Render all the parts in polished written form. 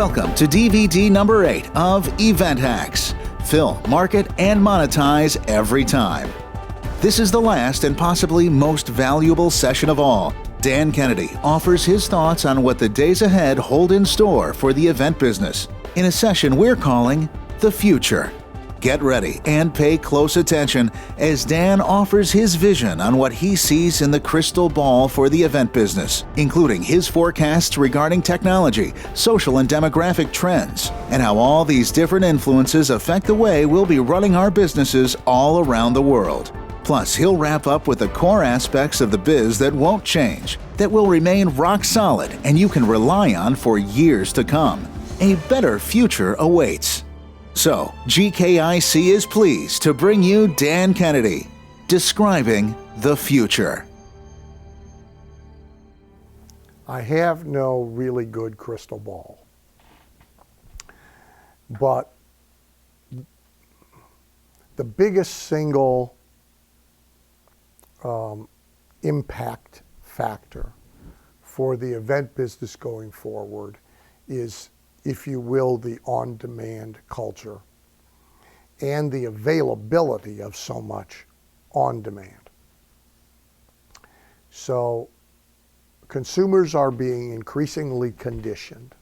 Welcome to DVD number 8 of Event Hacks. Fill, market, and monetize every time. This is the last and possibly most valuable session of all. Dan Kennedy offers his thoughts on what the days ahead hold in store for the event business in a session we're calling The Future. Get ready and pay close attention as Dan offers his vision on what he sees in the crystal ball for the event business, including his forecasts regarding technology, social and demographic trends, and how all these different influences affect the way we'll be running our businesses all around the world. Plus, he'll wrap up with the core aspects of the biz that won't change, that will remain rock solid and you can rely on for years to come. A better future awaits. So, GKIC is pleased to bring you Dan Kennedy, describing the future. I have no really good crystal ball, but the biggest single impact factor for the event business going forward is, if you will, the on-demand culture and the availability of so much on-demand. So consumers are being increasingly conditioned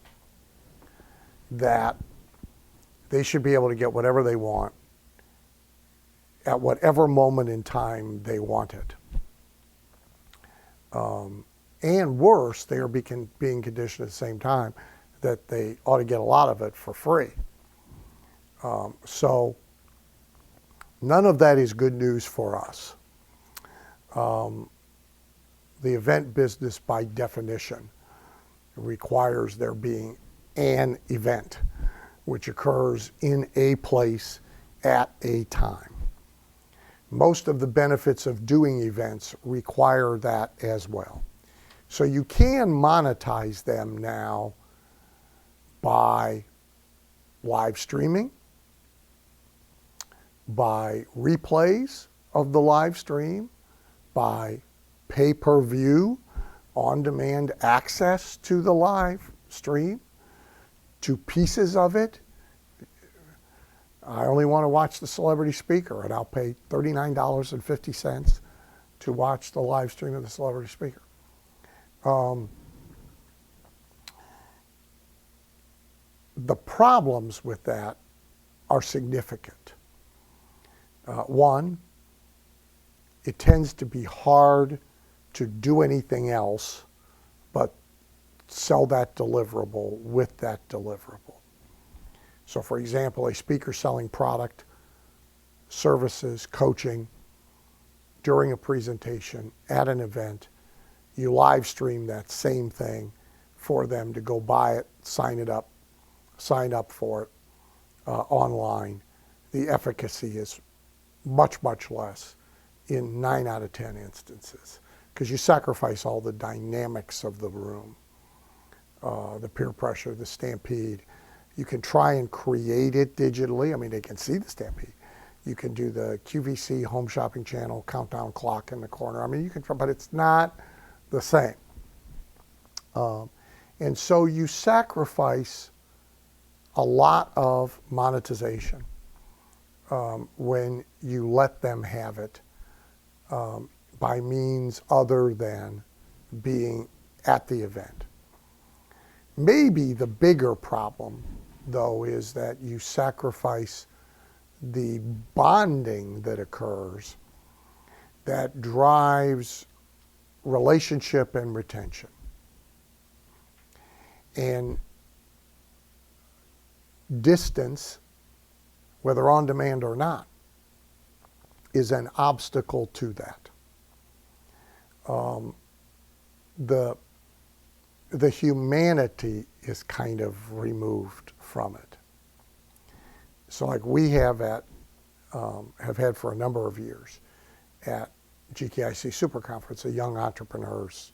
that they should be able to get whatever they want at whatever moment in time they want it. And worse, they are being conditioned at the same time that they ought to get a lot of it for free. So none of that is good news for us. The event business, by definition, requires there being an event which occurs in a place at a time. Most of the benefits of doing events require that as well. So you can monetize them now by live streaming, by replays of the live stream, by pay-per-view, on-demand access to the live stream, to pieces of it. I only want to watch the celebrity speaker, and I'll pay $39.50 to watch the live stream of the celebrity speaker. The problems with that are significant. One, it tends to be hard to do anything else but sell that deliverable with that deliverable. So for example, a speaker selling product, services, coaching during a presentation at an event, you live stream that same thing for them to go buy it, sign up for it online. The efficacy is much, much less in 9 out of 10 instances, because you sacrifice all the dynamics of the room, the peer pressure, the stampede. You can try and create it digitally. I mean, they can see the stampede. You can do the QVC home shopping channel countdown clock in the corner. I mean, you can try, but it's not the same. And so you sacrifice a lot of monetization when you let them have it by means other than being at the event. Maybe the bigger problem, though, is that you sacrifice the bonding that occurs that drives relationship and retention. And distance, whether on demand or not, is an obstacle to that. The humanity is kind of removed from it. So like we have had for a number of years at GKIC Super Conference, a young entrepreneurs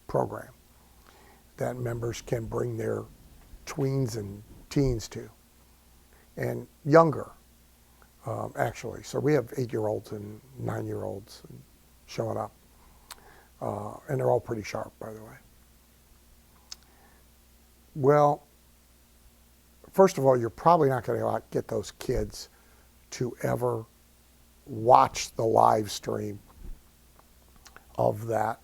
program that members can bring their tweens and teens to, and younger, actually. So we have 8-year-olds and 9-year-olds showing up, and they're all pretty sharp, by the way. Well, first of all, you're probably not going to get those kids to ever watch the live stream of that.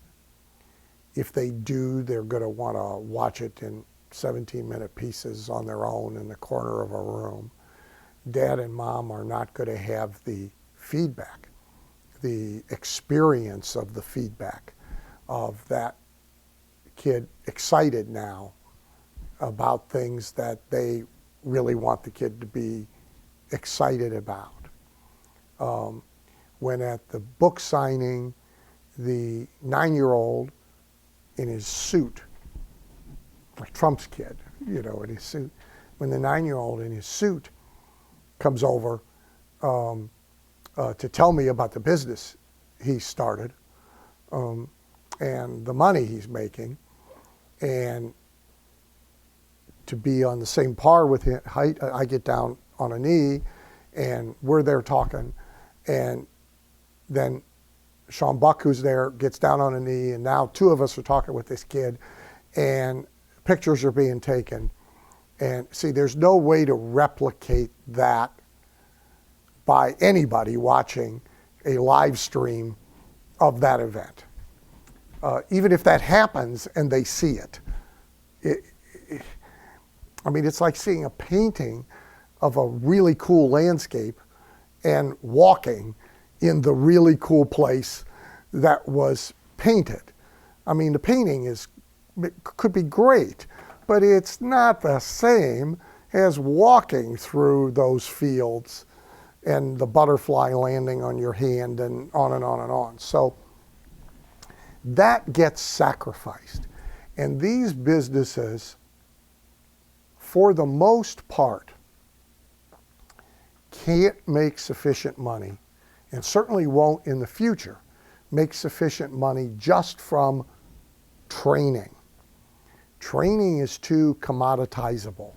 If they do, they're going to want to watch it in 17-minute pieces on their own in the corner of a room. Dad and Mom are not going to have the feedback, the experience of the feedback of that kid excited now about things that they really want the kid to be excited about. When at the book signing, the 9-year-old in his suit, like Trump's kid, in his suit, when the 9-year-old in his suit comes over to tell me about the business he started and the money he's making, and to be on the same par with him, height, I get down on a knee, and we're there talking, and then Sean Buck, who's there, gets down on a knee, and now two of us are talking with this kid, and pictures are being taken. And see, there's no way to replicate that by anybody watching a live stream of that event. Even if that happens and they see it. It's like seeing a painting of a really cool landscape and walking in the really cool place that was painted. The painting could be great, but it's not the same as walking through those fields and the butterfly landing on your hand and on and on and on. So that gets sacrificed. And these businesses, for the most part, can't make sufficient money, and certainly won't in the future make sufficient money just from training. Training is too commoditizable.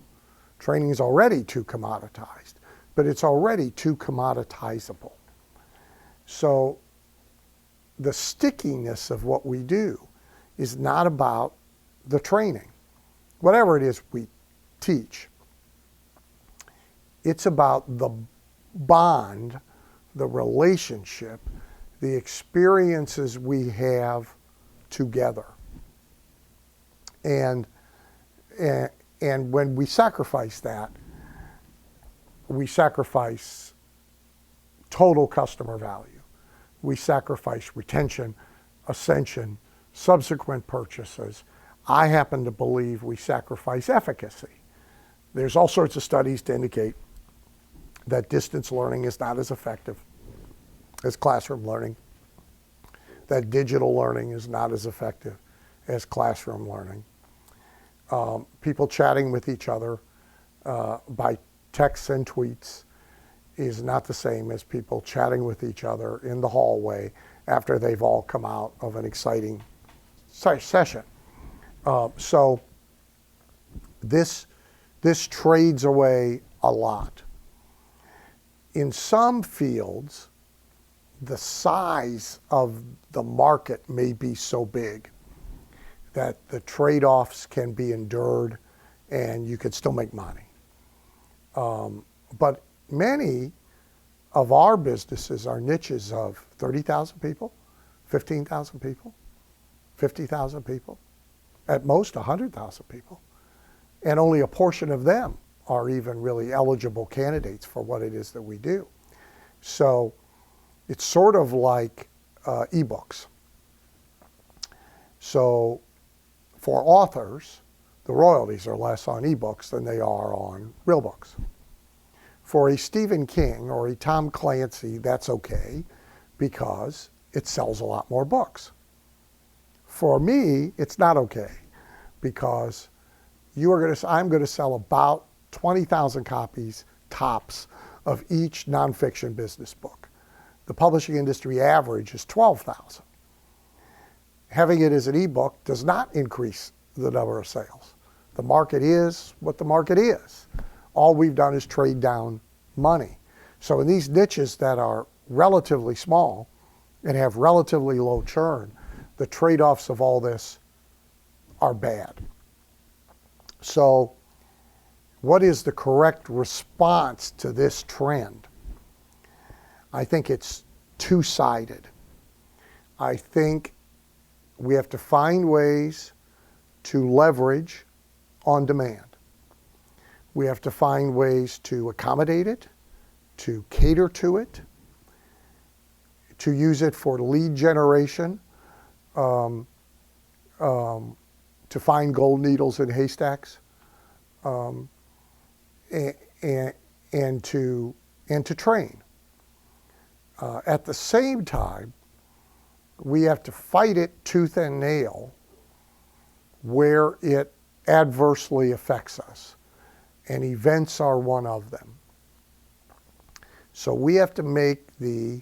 Training is already too commoditized, but it's already too commoditizable. So the stickiness of what we do is not about the training, whatever it is we teach. It's about the bond, the relationship, the experiences we have together. And when we sacrifice that, we sacrifice total customer value. We sacrifice retention, ascension, subsequent purchases. I happen to believe we sacrifice efficacy. There's all sorts of studies to indicate that distance learning is not as effective as classroom learning, that digital learning is not as effective as classroom learning. People chatting with each other by texts and tweets is not the same as people chatting with each other in the hallway after they've all come out of an exciting session. So this trades away a lot. In some fields, the size of the market may be so big that the trade-offs can be endured and you could still make money. But many of our businesses are niches of 30,000 people, 15,000 people, 50,000 people, at most 100,000 people. And only a portion of them are even really eligible candidates for what it is that we do. So it's sort of like ebooks. So for authors, the royalties are less on ebooks than they are on real books. For a Stephen King or a Tom Clancy, that's okay because it sells a lot more books. For me, it's not okay because I'm going to sell about 20,000 copies tops of each nonfiction business book. The publishing industry average is 12,000. Having it as an ebook does not increase the number of sales. The market is what the market is. All we've done is trade down money. So in these niches that are relatively small and have relatively low churn, the trade-offs of all this are bad. So what is the correct response to this trend? I think it's two-sided. I think we have to find ways to leverage on demand. We have to find ways to accommodate it, to cater to it, to use it for lead generation, to find gold needles in haystacks, and to train. At the same time, we have to fight it tooth and nail where it adversely affects us, and events are one of them. So we have to make the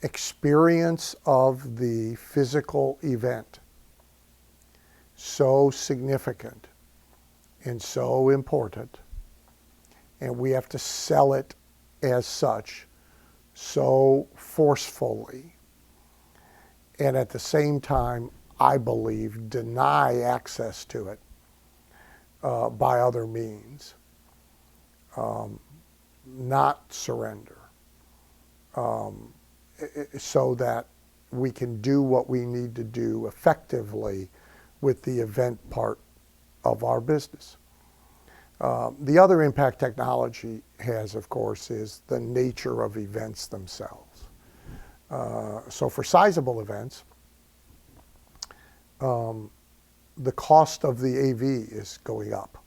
experience of the physical event so significant and so important, and we have to sell it as such so forcefully, and at the same time, I believe, deny access to it by other means, not surrender, so that we can do what we need to do effectively with the event part of our business. The other impact technology has, of course, is the nature of events themselves. So for sizable events, the cost of the AV is going up.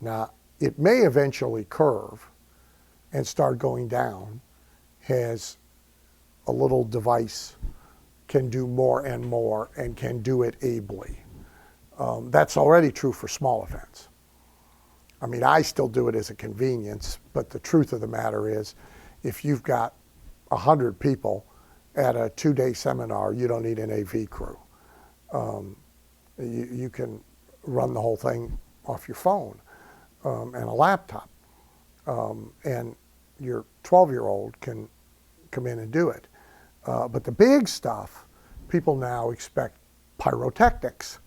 Now, it may eventually curve and start going down as a little device can do more and can do it ably. That's already true for small events. I mean, I still do it as a convenience, but the truth of the matter is, if you've got 100 people at a 2-day seminar, you don't need an AV crew. You can run the whole thing off your phone and a laptop. And your 12-year-old can come in and do it. But the big stuff, people now expect pyrotechnics.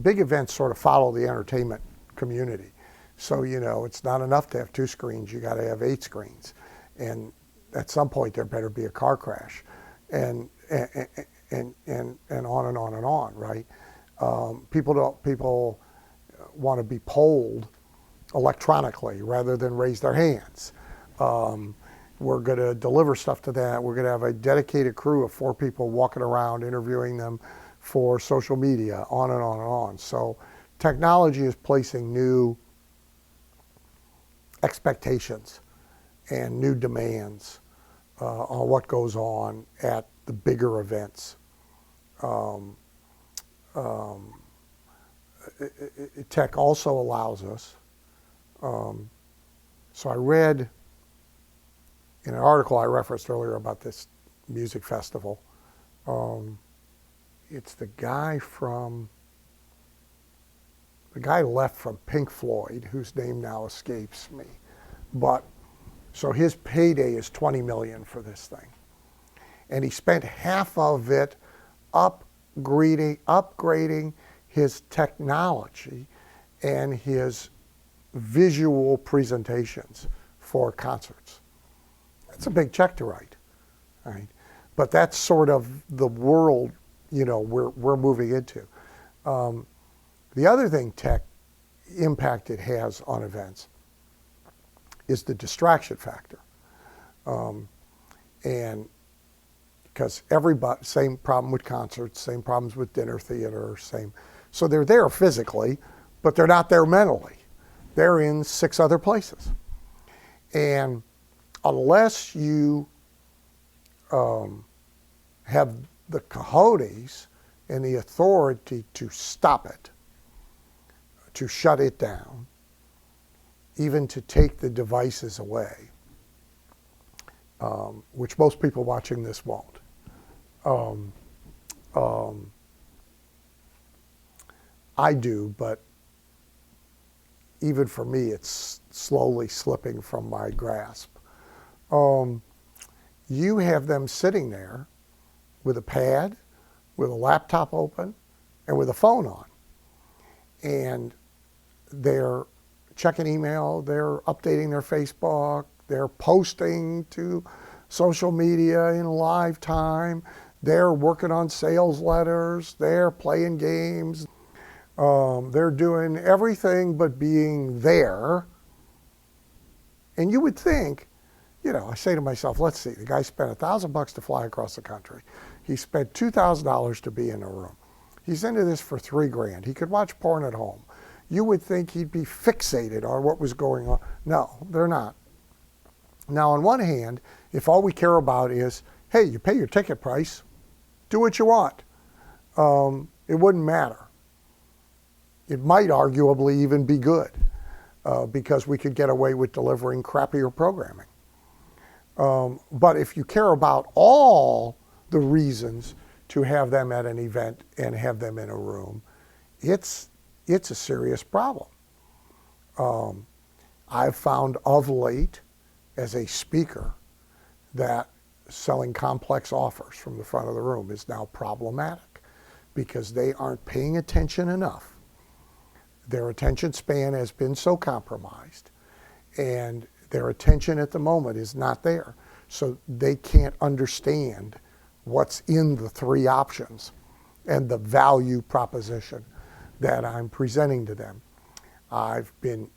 Big events sort of follow the entertainment community. So, it's not enough to have 2 screens, you gotta have 8 screens. And at some point there better be a car crash. And on and on and on, right? People want to be polled electronically rather than raise their hands. We're going to deliver stuff to that. We're going to have a dedicated crew of 4 people walking around interviewing them for social media, on and on and on. So technology is placing new expectations and new demands on what goes on at the bigger events. Tech also allows us, so I read in an article I referenced earlier about this music festival. It's the guy left from Pink Floyd, whose name now escapes me. But, so his payday is $20 million for this thing. And he spent half of it upgrading his technology and his visual presentations for concerts. That's a big check to write, right? But that's sort of the world, we're moving into. The other thing tech impact it has on events is the distraction factor. And because everybody, same problem with concerts, same problems with dinner theater, so they're there physically, but they're not there mentally. They're in 6 other places. And unless you have the cojones and the authority to stop it, to shut it down, even to take the devices away, which most people watching this won't. I do, but even for me, it's slowly slipping from my grasp. You have them sitting there with a pad, with a laptop open and with a phone on. And they're checking email, they're updating their Facebook, they're posting to social media in live time, they're working on sales letters, they're playing games, they're doing everything but being there. And you would think, I say to myself, let's see, the guy spent $1,000 to fly across the country. He spent $2,000 to be in a room. He's into this for $3,000. He could watch porn at home. You would think he'd be fixated on what was going on. No, they're not. Now, on one hand, if all we care about is, hey, you pay your ticket price, do what you want, it wouldn't matter. It might arguably even be good because we could get away with delivering crappier programming. But if you care about all the reasons to have them at an event and have them in a room, it's a serious problem. I've found of late, as a speaker, that selling complex offers from the front of the room is now problematic because they aren't paying attention enough. Their attention span has been so compromised, and their attention at the moment is not there. So they can't understand what's in the three options and the value proposition that I'm presenting to them. I've been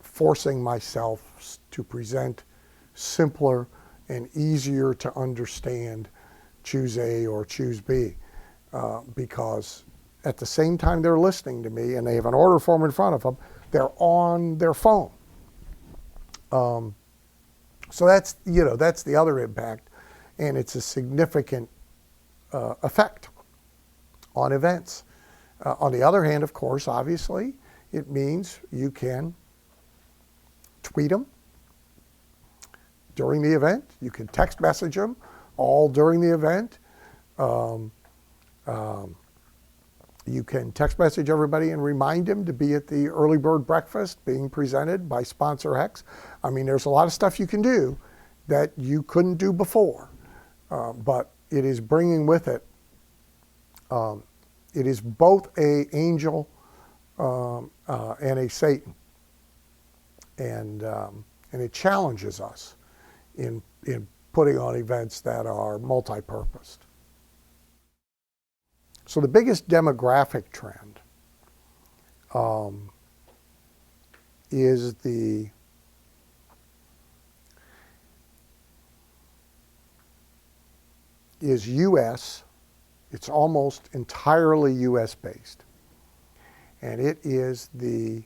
forcing myself to present simpler and easier to understand choose A or choose B because at the same time they're listening to me and they have an order form in front of them, they're on their phone. So that's the other impact, and it's a significant effect on events. On the other hand, of course, obviously, it means you can tweet them during the event. You can text message them all during the event. You can text message everybody and remind them to be at the early bird breakfast being presented by sponsor X. I mean, there's a lot of stuff you can do that you couldn't do before, but it is bringing with it, it is both an angel and a Satan. And it challenges us in putting on events that are multi-purposed. So the biggest demographic trend is U.S. It's almost entirely U.S. based, and it is the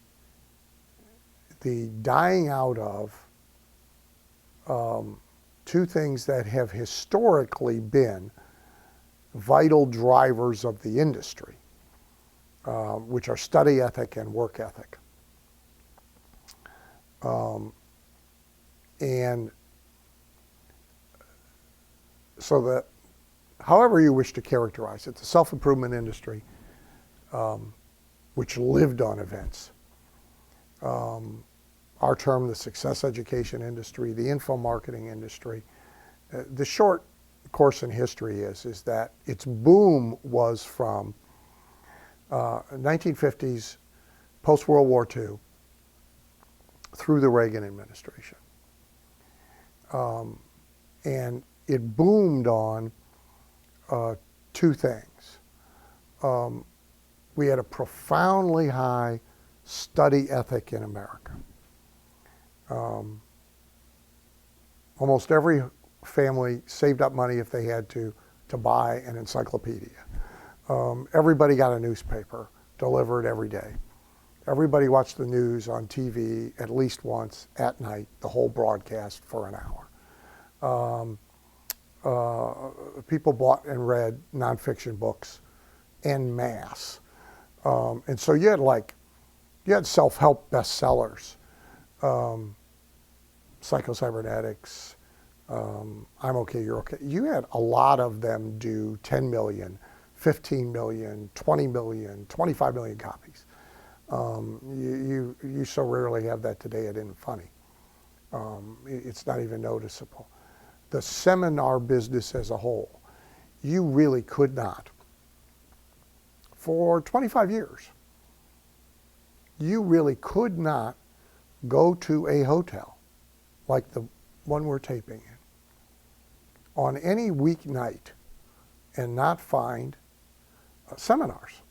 dying out of two things that have historically been vital drivers of the industry, which are study ethic and work ethic. And so that, however you wish to characterize it, the self-improvement industry, which lived on events, our term, the success education industry, the info marketing industry, the short course in history is that its boom was from 1950s, post-World War II, through the Reagan administration. And it boomed on two things. We had a profoundly high study ethic in America. Almost every family saved up money if they had to buy an encyclopedia. Everybody got a newspaper delivered every day. Everybody watched the news on TV at least once at night, the whole broadcast for an hour. People bought and read nonfiction books en masse. And so you had self-help bestsellers, Psycho-Cybernetics, I'm okay, you're okay. You had a lot of them do 10 million, 15 million, 20 million, 25 million copies. You so rarely have that today, it isn't funny. It's not even noticeable. The seminar business as a whole, you really could not for 25 years, you really could not go to a hotel like the one we're taping in on any weeknight and not find seminars.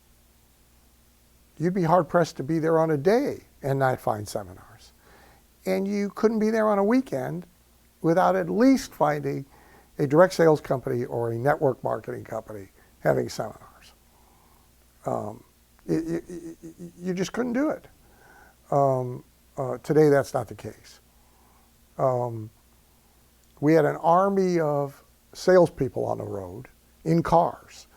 You'd be hard-pressed to be there on a day and not find seminars. And you couldn't be there on a weekend without at least finding a direct sales company or a network marketing company having seminars. You just couldn't do it. Today, that's not the case. We had an army of salespeople on the road in cars,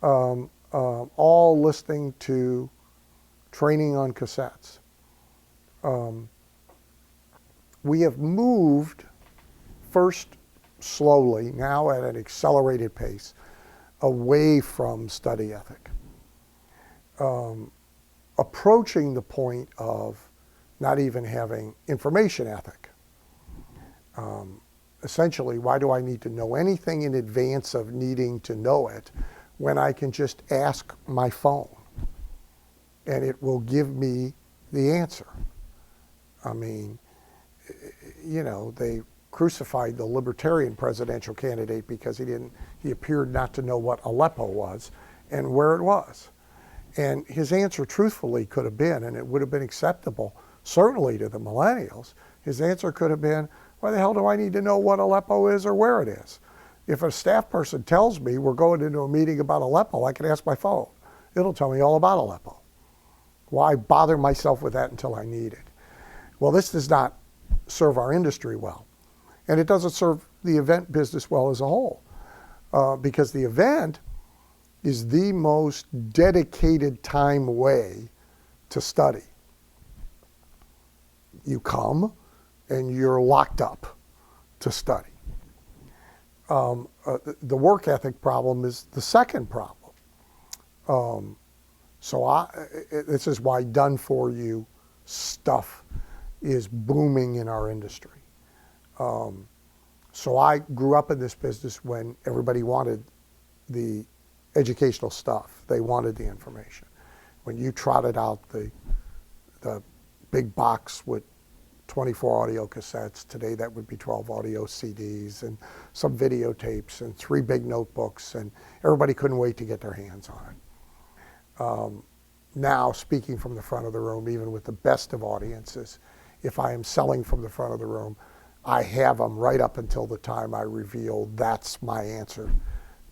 all listening to training on cassettes. We have moved, first slowly, now at an accelerated pace, away from study ethic, approaching the point of not even having information ethic. Essentially, why do I need to know anything in advance of needing to know it when I can just ask my phone and it will give me the answer? I mean, you know, they crucified the libertarian presidential candidate because he appeared not to know what Aleppo was and where it was. And his answer truthfully could have been, and it would have been acceptable, certainly to the millennials, his answer could have been, why the hell do I need to know what Aleppo is or where it is? If a staff person tells me we're going into a meeting about Aleppo, I can ask my phone. It'll tell me all about Aleppo. Why bother myself with that until I need it? Well, this does not serve our industry well. And it doesn't serve the event business well as a whole. Because the event is the most dedicated time way to study. You come and you're locked up to study. The work ethic problem is the second problem. This is why done-for-you stuff is booming in our industry. So I grew up in this business when everybody wanted the educational stuff. They wanted the information. When you trotted out the big box with 24 audio cassettes, today that would be 12 audio CDs and some videotapes and 3 big notebooks, and everybody couldn't wait to get their hands on it. Now, speaking from the front of the room, even with the best of audiences, if I am selling from the front of the room, I have them right up until the time I reveal that's my answer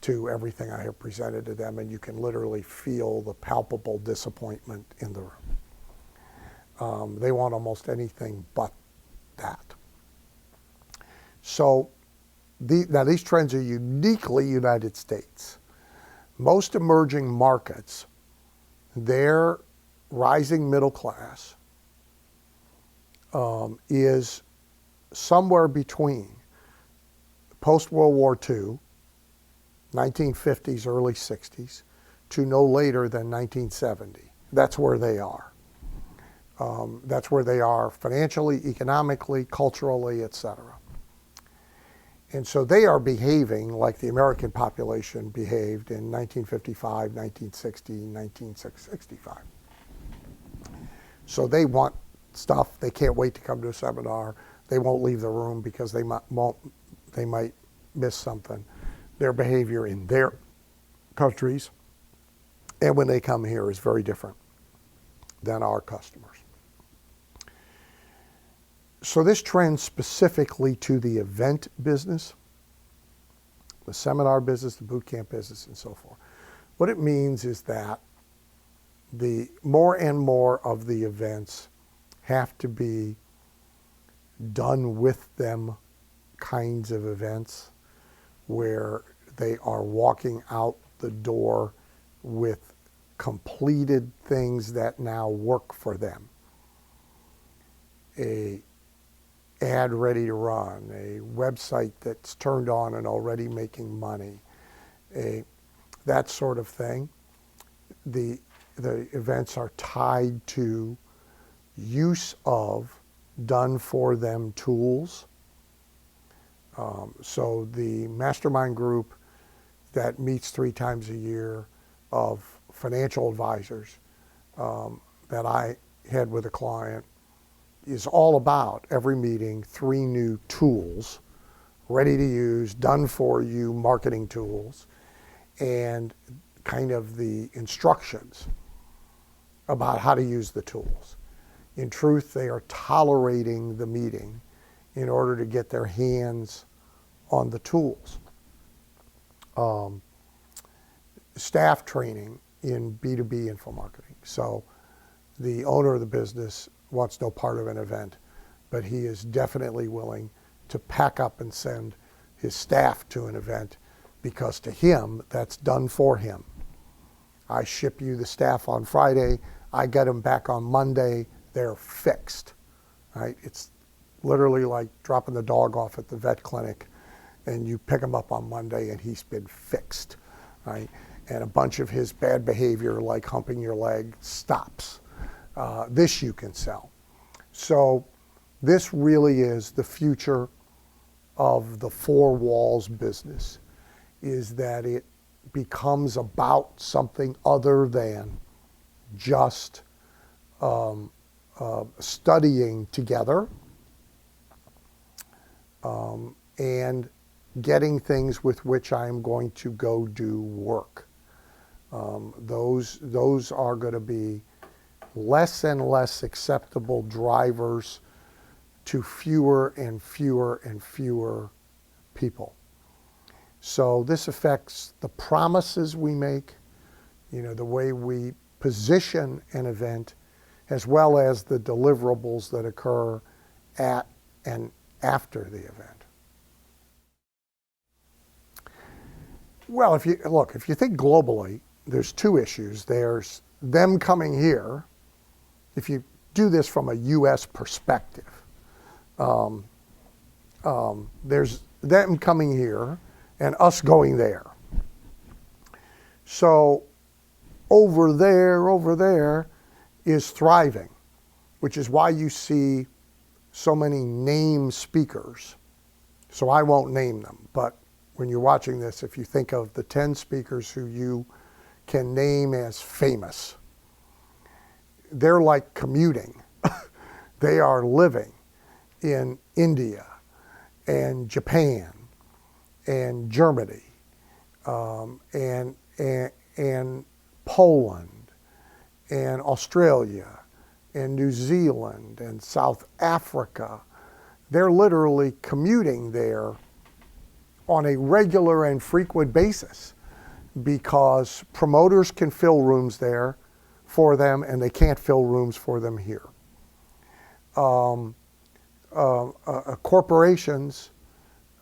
to everything I have presented to them, and you can literally feel the palpable disappointment in the room. They want almost anything but that. So now these trends are uniquely United States. Most emerging markets, their rising middle class is somewhere between post-World War II, 1950s, early 60s, to no later than 1970. That's where they are. That's where they are financially, economically, culturally, etc. And so they are behaving like the American population behaved in 1955, 1960, 1965. So they want stuff. They can't wait to come to a seminar. They won't leave the room because they might miss something. Their behavior in their countries and when they come here is very different than our customers. So this trend specifically to the event business, the seminar business, the boot camp business, and so forth. What it means is that the more and more of the events have to be done with them kinds of events where they are walking out the door with completed things that now work for them. A ad ready to run, a website that's turned on and already making money, that sort of thing. The events are tied to use of done-for-them tools. So the mastermind group that meets 3 times a year of financial advisors that I had with a client is all about every meeting, 3 new tools, ready to use, done for you marketing tools, and kind of the instructions about how to use the tools. In truth, they are tolerating the meeting in order to get their hands on the tools. Staff training in B2B info marketing. So the owner of the business wants no part of an event, but he is definitely willing to pack up and send his staff to an event because to him, that's done for him. I ship you the staff on Friday, I get them back on Monday, they're fixed, right? It's literally like dropping the dog off at the vet clinic and you pick him up on Monday and he's been fixed, right? And a bunch of his bad behavior, like humping your leg, stops. This you can sell. So this really is the future of the 4 walls business, is that it becomes about something other than just studying together and getting things with which I'm going to go do work. Those are going to be less and less acceptable drivers to fewer and fewer and fewer people. So this affects the promises we make, the way we position an event, as well as the deliverables that occur at and after the event. Well, if you think globally, there's 2 issues. There's them coming here. If you do this from a U.S. perspective, there's them coming here and us going there. So over there is thriving, which is why you see so many name speakers. So I won't name them, but when you're watching this, if you think of the 10 speakers who you can name as famous, they're like commuting. They are living in India and Japan and Germany and Poland and Australia and New Zealand and South Africa. They're literally commuting there on a regular and frequent basis because promoters can fill rooms there for them and they can't fill rooms for them here. Corporations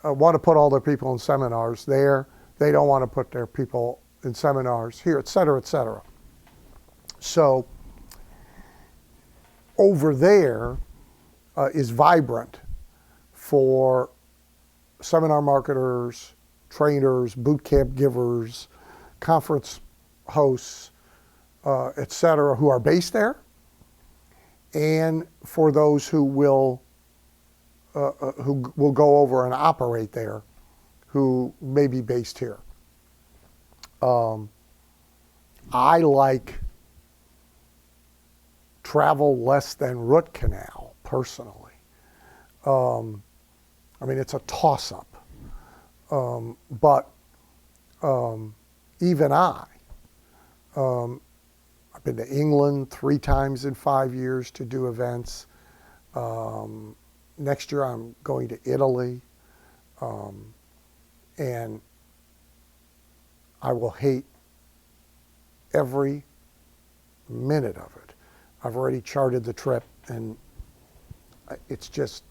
want to put all their people in seminars there. They don't want to put their people in seminars here, et cetera, et cetera. So over there is vibrant for seminar marketers, trainers, boot camp givers, conference hosts, et cetera, who are based there, and for those who will go over and operate there, who may be based here. I like travel less than root canal, personally. It's a toss-up. But even I've been to England 3 times in 5 years to do events. Next year I'm going to Italy. And I will hate every minute of it. I've already charted the trip and it's just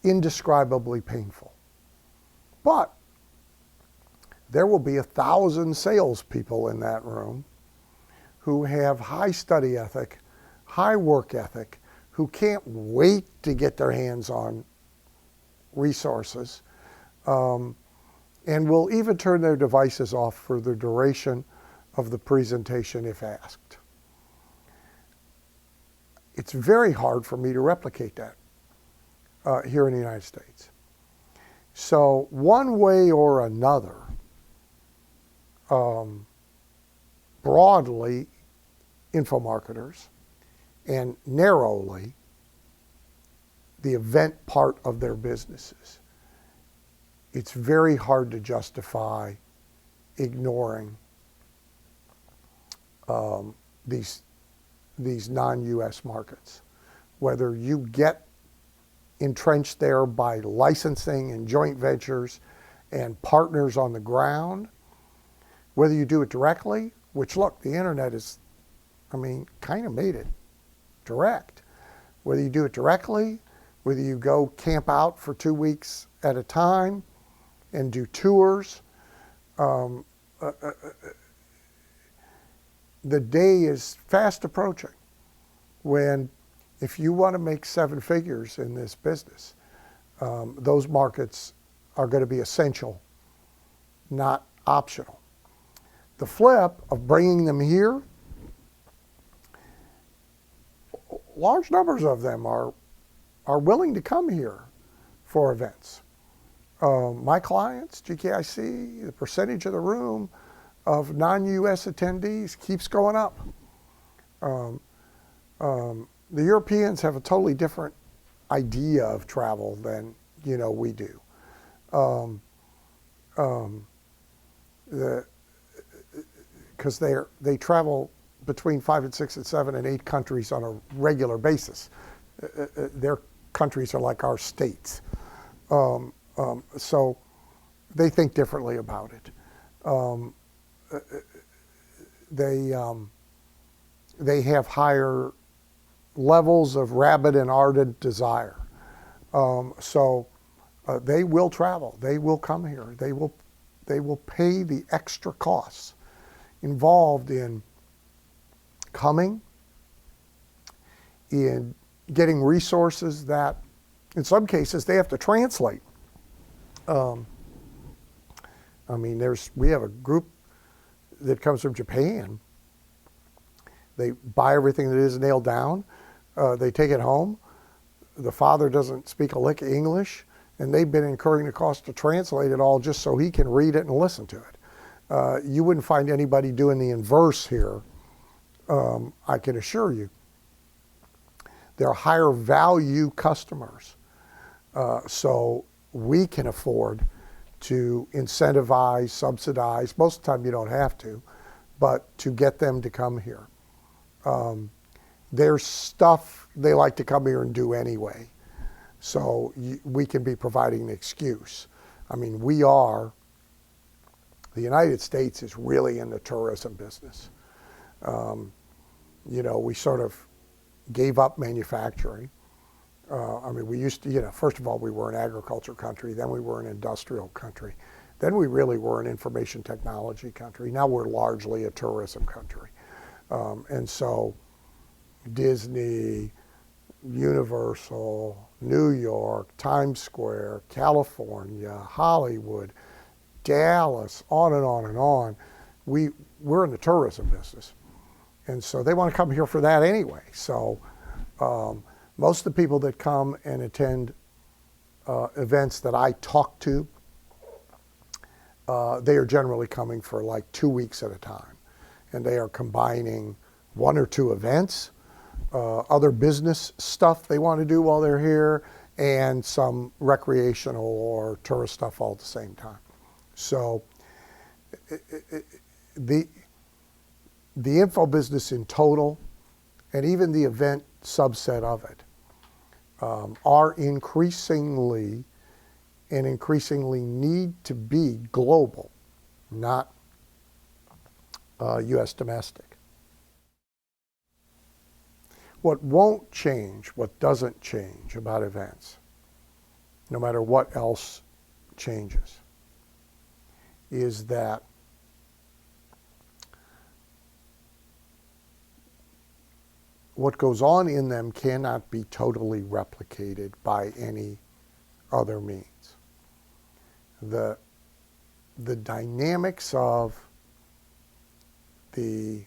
indescribably painful. But there will be 1,000 salespeople in that room who have high study ethic, high work ethic, who can't wait to get their hands on resources, and will even turn their devices off for the duration of the presentation if asked. It's very hard for me to replicate that here in the United States. So one way or another, broadly info marketers and narrowly the event part of their businesses. It's very hard to justify ignoring these non-U.S. markets. Whether you get entrenched there by licensing and joint ventures and partners on the ground, whether you do it directly, which look, the internet is, kind of made it direct. Whether you do it directly, whether you go camp out for 2 weeks at a time and do tours, the day is fast approaching when, if you want to make 7 figures in this business, those markets are going to be essential, not optional. The flip of bringing them here, large numbers of them are willing to come here for events. My clients, GKIC, the percentage of the room of non-U.S. attendees keeps going up. The Europeans have a totally different idea of travel than we do. Because they travel between 5 and 6 and 7 and 8 countries on a regular basis. Their countries are like our states. So they think differently about it. They have higher levels of rabid and ardent desire. So they will travel. They will come here. They will pay the extra costs involved in coming, in getting resources that, in some cases, they have to translate. We have a group that comes from Japan. They buy everything that is nailed down. They take it home. The father doesn't speak a lick of English, and they've been incurring the cost to translate it all just so he can read it and listen to it. You wouldn't find anybody doing the inverse here, I can assure you. They're higher value customers. So we can afford to incentivize, subsidize, most of the time you don't have to, but to get them to come here. There's stuff they like to come here and do anyway. So we can be providing an excuse. The United States is really in the tourism business. We sort of gave up manufacturing. We used to, first of all, we were an agriculture country, then we were an industrial country. Then we really were an information technology country. Now we're largely a tourism country. And so Disney, Universal, New York, Times Square, California, Hollywood, Dallas, on and on and on. We're in the tourism business. And so they want to come here for that anyway. So most of the people that come and attend events that I talk to, they are generally coming for like 2 weeks at a time. And they are combining 1 or 2 events, other business stuff they want to do while they're here, and some recreational or tourist stuff all at the same time. So the info business in total, and even the event subset of it, are increasingly need to be global, not U.S. domestic. What won't change, what doesn't change about events, no matter what else changes, is that what goes on in them cannot be totally replicated by any other means. The dynamics of the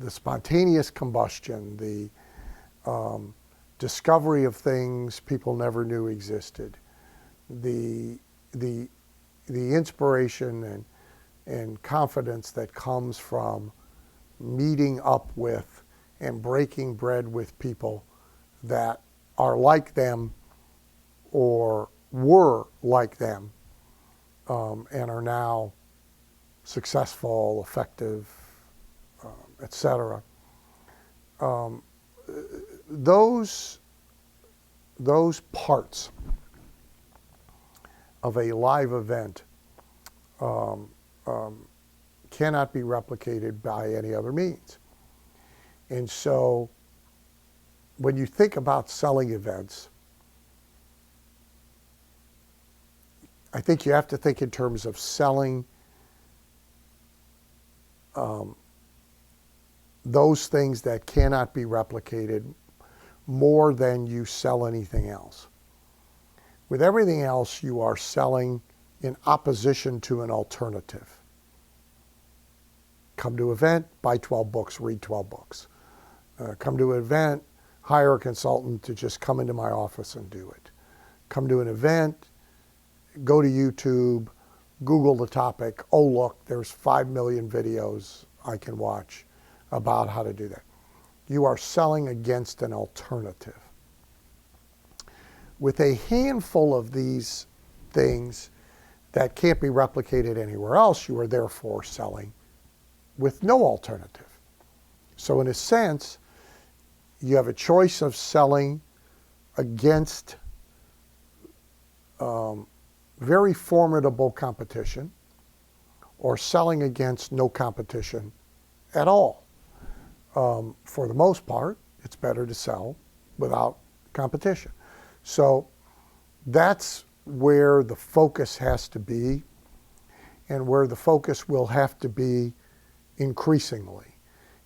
spontaneous combustion, the discovery of things people never knew existed, the the inspiration and confidence that comes from meeting up with and breaking bread with people that are like them or were like them, and are now successful, effective, etc. Those parts of a live event cannot be replicated by any other means. And so when you think about selling events, I think you have to think in terms of selling those things that cannot be replicated more than you sell anything else. With everything else, you are selling in opposition to an alternative. Come to an event, buy 12 books, read 12 books. Come to an event, hire a consultant to just come into my office and do it. Come to an event, go to YouTube, Google the topic. Oh, look, there's 5 million videos I can watch about how to do that. You are selling against an alternative. With a handful of these things that can't be replicated anywhere else, you are therefore selling with no alternative. So in a sense, you have a choice of selling against very formidable competition or selling against no competition at all. For the most part, it's better to sell without competition. So that's where the focus has to be, and where the focus will have to be increasingly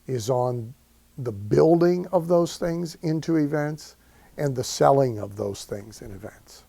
is on the building of those things into events and the selling of those things in events.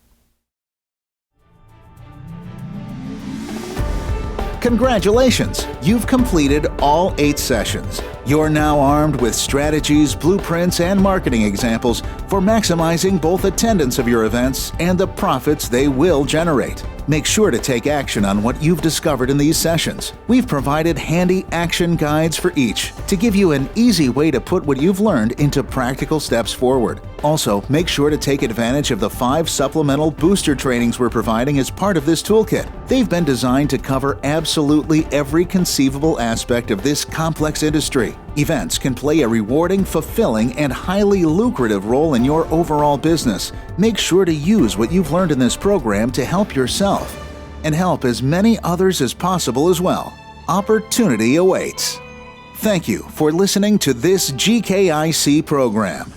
Congratulations! You've completed all 8 sessions. You're now armed with strategies, blueprints, and marketing examples for maximizing both attendance of your events and the profits they will generate. Make sure to take action on what you've discovered in these sessions. We've provided handy action guides for each to give you an easy way to put what you've learned into practical steps forward. Also, make sure to take advantage of the 5 supplemental booster trainings we're providing as part of this toolkit. They've been designed to cover absolutely every conceivable aspect of this complex industry. Events can play a rewarding, fulfilling, and highly lucrative role in your overall business. Make sure to use what you've learned in this program to help yourself and help as many others as possible as well. Opportunity awaits. Thank you for listening to this GKIC program.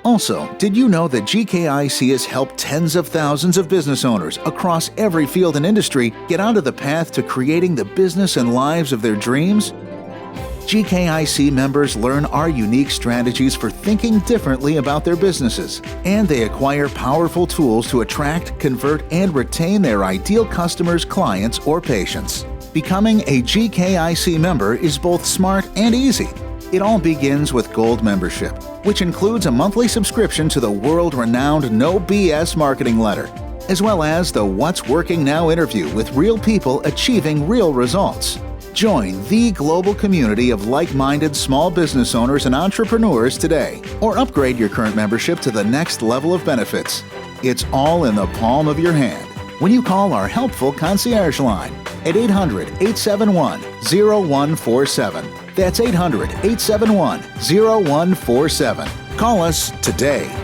Also, did you know that GKIC has helped tens of thousands of business owners across every field and industry get onto the path to creating the business and lives of their dreams? GKIC members learn our unique strategies for thinking differently about their businesses, and they acquire powerful tools to attract, convert, and retain their ideal customers, clients, or patients. Becoming a GKIC member is both smart and easy. It all begins with Gold membership, which includes a monthly subscription to the world-renowned No BS marketing letter, as well as the What's Working Now interview with real people achieving real results. Join the global community of like-minded small business owners and entrepreneurs today, or upgrade your current membership to the next level of benefits. It's all in the palm of your hand when you call our helpful concierge line at 800-871-0147. That's 800-871-0147. Call us today.